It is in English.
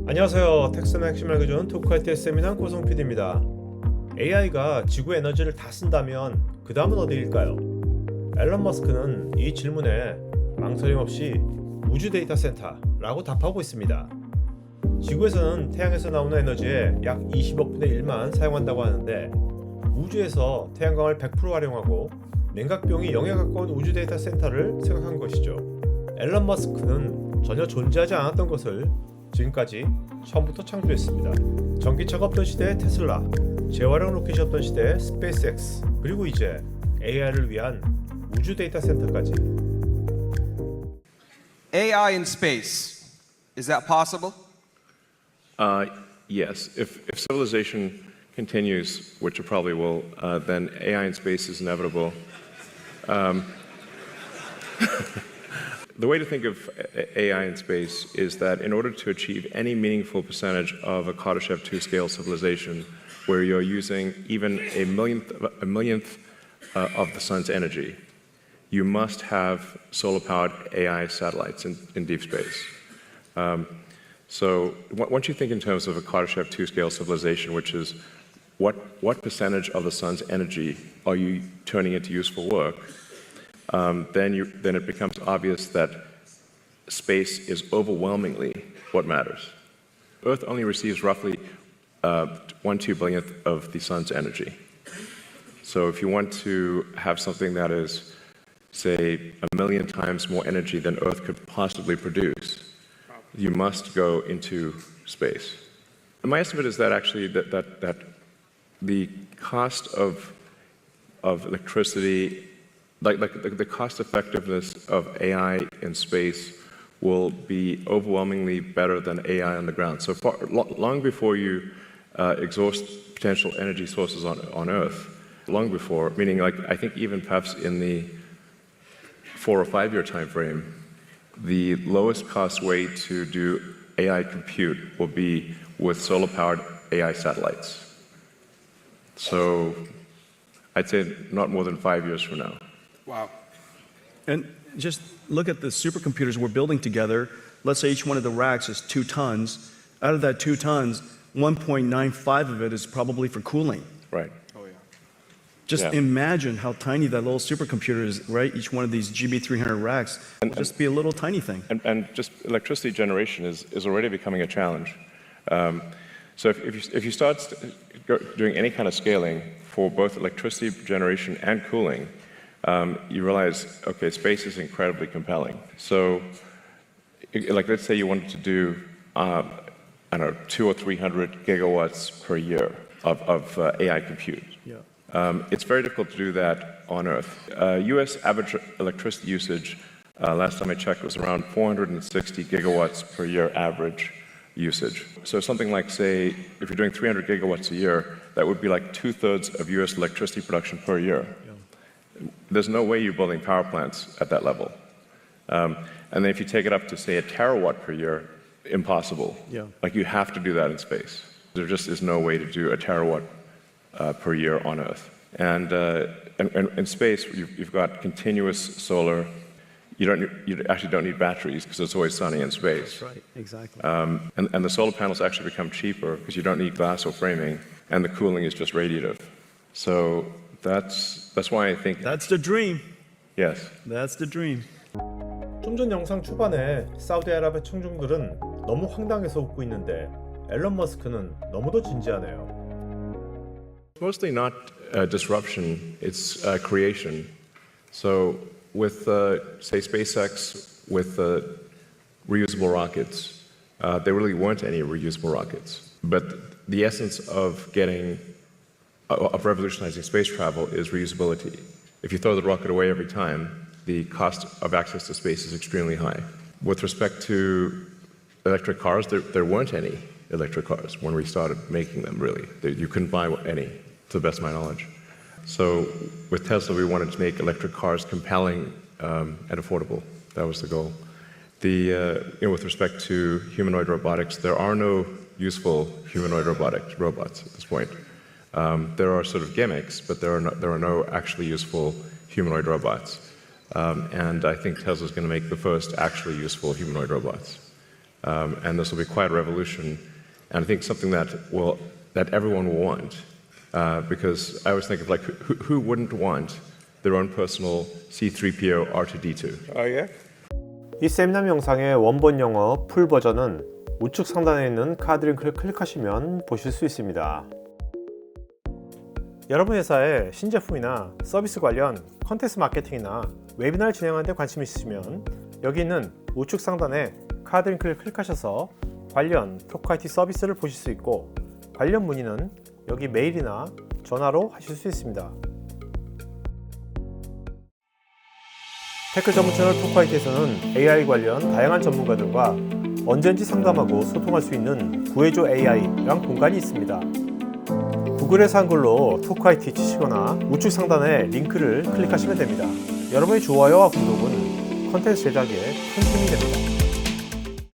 안녕하세요. 텍스나 핵심을 알려주는 토크아이티의 세미남 고성 PD입니다. AI가 지구 에너지를 다 쓴다면 그 다음은 어디일까요? 앨런 머스크는 이 질문에 망설임 없이 우주데이터센터라고 답하고 있습니다. 지구에서는 태양에서 나오는 에너지의 약 20억 분의 1만 사용한다고 하는데 우주에서 태양광을 100% 활용하고 냉각병이 0에 가까운 우주데이터센터를 생각한 것이죠. 앨런 머스크는 전혀 존재하지 않았던 것을 지금까지 처음부터 창조했습니다. 전기차가 없던 시대의 테슬라, 재활용 로켓이 없던 시대의 SpaceX, 그리고 이제 AI를 위한 우주 데이터 센터까지. AI in space, is that possible? Yes. If civilization continues, which it probably will, then AI in space is inevitable. The way to think of AI in space is that in order to achieve any meaningful percentage of a Kardashev 2 scale civilization, where you're using even a millionth of the sun's energy, you must have solar-powered AI satellites in deep space. So once you think in terms of a Kardashev 2 scale civilization, which is what percentage of the sun's energy are you turning into useful work, then it becomes obvious that space is overwhelmingly what matters. Earth only receives roughly 1/2 billionth of the sun's energy. So if you want to have something that is, say, 1 million times more energy than Earth could possibly produce, you must go into space. And my estimate is that actually that the cost of electricity, like the cost effectiveness of AI in space will be overwhelmingly better than AI on the ground. So far, long before you exhaust potential energy sources on Earth, long before, meaning like I think even perhaps in the 4 or 5 year time frame, the lowest cost way to do AI compute will be with solar-powered AI satellites. So I'd say not more than 5 years from now. Wow. And just look at the supercomputers we're building together. Let's say each one of the racks is 2 tons. Out of that 2 tons, 1.95 of it is probably for cooling. Right. Oh, yeah. Just imagine how tiny that little supercomputer is, right? Each one of these GB300 racks will just be a little tiny thing. And just electricity generation is already becoming a challenge. So if you start doing any kind of scaling for both electricity generation and cooling, you realize, okay, space is incredibly compelling. So, like, let's say you wanted to do, I don't know, 200 or 300 gigawatts per year of AI compute. Yeah. It's very difficult to do that on Earth. U.S. average electricity usage, last time I checked, was around 460 gigawatts per year average usage. So something like, say, if you're doing 300 gigawatts a year, that would be like 2/3 of U.S. electricity production per year. There's no way you're building power plants at that level. And then if you take it up to, say, 1 terawatt per year, impossible. Yeah. Like, you have to do that in space. There just is no way to do 1 terawatt per year on Earth. And in space, you've got continuous solar. You actually don't need batteries because it's always sunny in space. That's right, exactly. And the solar panels actually become cheaper because you don't need glass or framing, and the cooling is just radiative. So that's why I think. That's the dream. Yes. That's the dream. 좀 전 영상 초반에 사우디아라비아 청중들은 너무 황당해서 웃고 있는데 앨런 머스크는 너무도 진지하네요. Mostly not disruption, it's creation. So with, say, SpaceX, with reusable rockets, there really weren't any reusable rockets. But the essence of revolutionizing space travel is reusability. If you throw the rocket away every time, the cost of access to space is extremely high. With respect to electric cars, there weren't any electric cars when we started making them, really. You couldn't buy any, to the best of my knowledge. So with Tesla, we wanted to make electric cars compelling and affordable. That was the goal. With respect to humanoid robotics, there are no useful humanoid robots at this point. There are sort of gimmicks, but there are no actually useful humanoid robots. And I think Tesla's going to make the first actually useful humanoid robots. and this will be quite a revolution, and I think something that everyone will want, because I always think of like who wouldn't want their own personal C-3PO R2-D2. 예? 이 세미남 영상의 원본 영어 풀 버전은 우측 상단에 있는 카드 링크를 클릭하시면 보실 수 있습니다. 여러분 회사의 신제품이나 서비스 관련 컨텐츠 마케팅이나 웨비나를 진행하는 데 관심 있으시면 여기 있는 우측 상단에 카드 링크를 클릭하셔서 관련 토크아이티 서비스를 보실 수 있고 관련 문의는 여기 메일이나 전화로 하실 수 있습니다. 테크 전문 채널 토크아이티에서는 AI 관련 다양한 전문가들과 언제든지 상담하고 소통할 수 있는 구해줘 AI란 공간이 있습니다. 구글에서 한글로 토크아이티 치시거나 우측 상단에 링크를 클릭하시면 됩니다. 여러분의 좋아요와 구독은 컨텐츠 제작에 큰 힘이 됩니다.